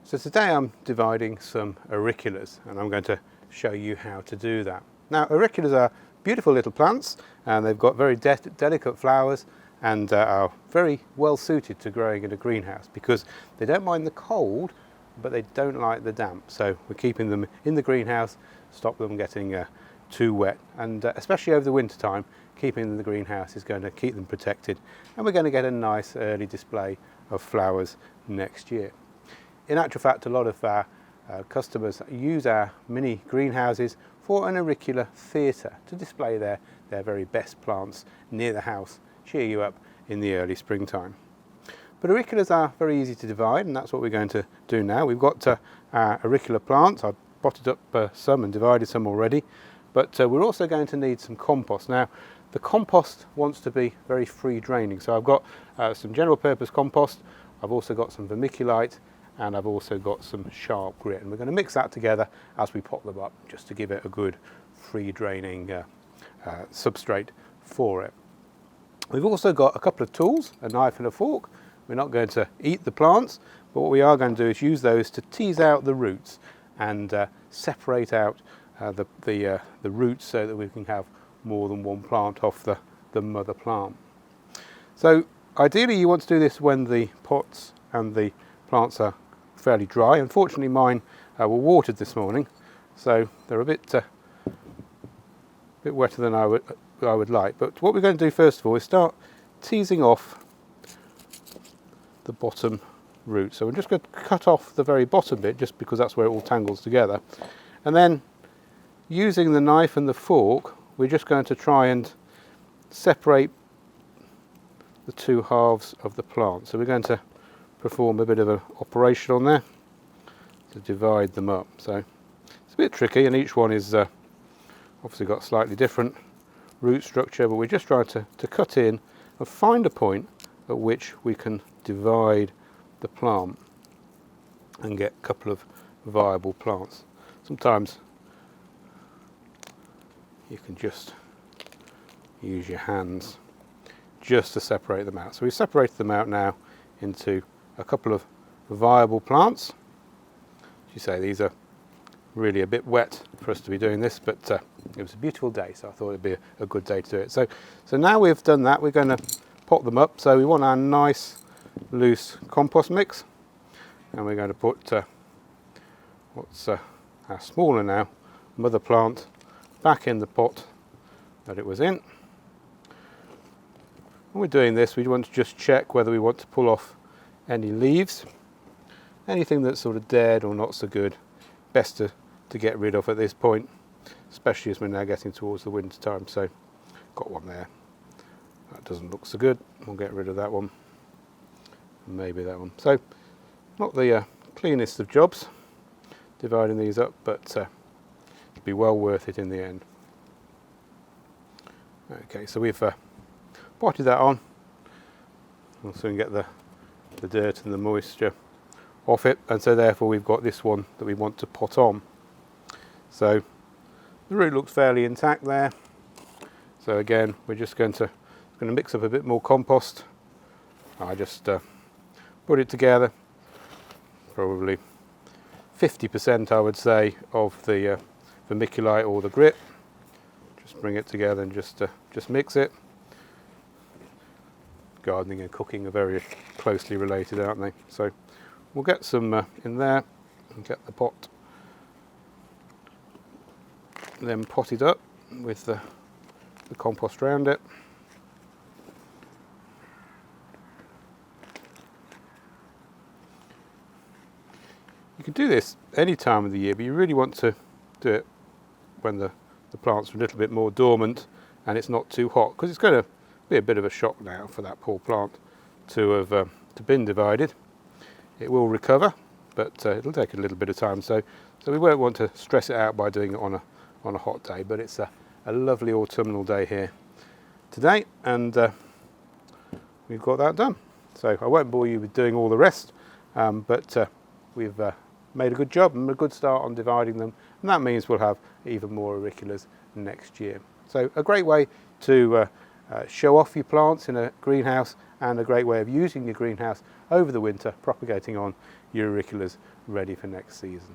So today I'm dividing some auriculas and I'm going to show you how to do that. Now auriculas are beautiful little plants and they've got very delicate flowers and are very well suited to growing in a greenhouse because they don't mind the cold but they don't like the damp. So we're keeping them in the greenhouse, stop them getting too wet, and especially over the winter time, keeping them in the greenhouse is going to keep them protected and we're going to get a nice early display of flowers next year. In actual fact, a lot of our customers use our mini greenhouses for an auricular theatre to display their very best plants near the house, cheer you up in the early springtime. But auriculas are very easy to divide and that's what we're going to do now. We've got our auricular plants. I've potted up some and divided some already, but we're also going to need some compost. Now the compost wants to be very free draining, so I've got some general purpose compost, I've also got some vermiculite, and I've also got some sharp grit, and we're going to mix that together as we pot them up just to give it a good free draining substrate for it. We've also got a couple of tools, a knife and a fork. We're not going to eat the plants, but what we are going to do is use those to tease out the roots and separate out the roots so that we can have more than one plant off the mother plant. So ideally you want to do this when the pots and the plants are fairly dry. Unfortunately mine were watered this morning, so they're a bit wetter than I would like. But what we're going to do first of all is start teasing off the bottom root. So we're just going to cut off the very bottom bit just because that's where it all tangles together. And then using the knife and the fork, we're just going to try and separate the two halves of the plant. So we're going to perform a bit of an operation on there to divide them up. So it's a bit tricky and each one is obviously got slightly different root structure, but we're just trying to cut in and find a point at which we can divide the plant and get a couple of viable plants. Sometimes you can just use your hands just to separate them out. So we've separated them out now into a couple of viable plants. As you say, these are really a bit wet for us to be doing this, but it was a beautiful day, so I thought it'd be a good day to do it. So now we've done that, we're going to pot them up. So we want our nice loose compost mix, and we're going to put what's our smaller now mother plant back in the pot that it was in. When we're doing this, we want to just check whether we want to pull off any leaves, anything that's sort of dead or not so good, best to get rid of at this point, especially as we're now getting towards the winter time. So got one there, that doesn't look so good, we'll get rid of that one, and maybe that one. So not the cleanest of jobs dividing these up, but it'll be well worth it in the end. Okay, so we've potted that on, we'll soon get the dirt and the moisture off it, and so therefore we've got this one that we want to pot on. So the root looks fairly intact there, so again we're just going to mix up a bit more compost. I just put it together, probably 50% I would say of the vermiculite or the grit. Just bring it together and just mix it. Gardening and cooking are very closely related, aren't they? So we'll get some in there and get the pot then potted up with the compost around it. You can do this any time of the year, but you really want to do it when the plants are a little bit more dormant and it's not too hot, because it's going to be a bit of a shock now for that poor plant to have been divided. It will recover, but it'll take a little bit of time. So we won't want to stress it out by doing it on a hot day. But it's a lovely autumnal day here today, and we've got that done. So I won't bore you with doing all the rest, but we've made a good job and a good start on dividing them, and that means we'll have even more auriculas next year. So a great way to show off your plants in a greenhouse and a great way of using your greenhouse over the winter, propagating on your auriculas ready for next season.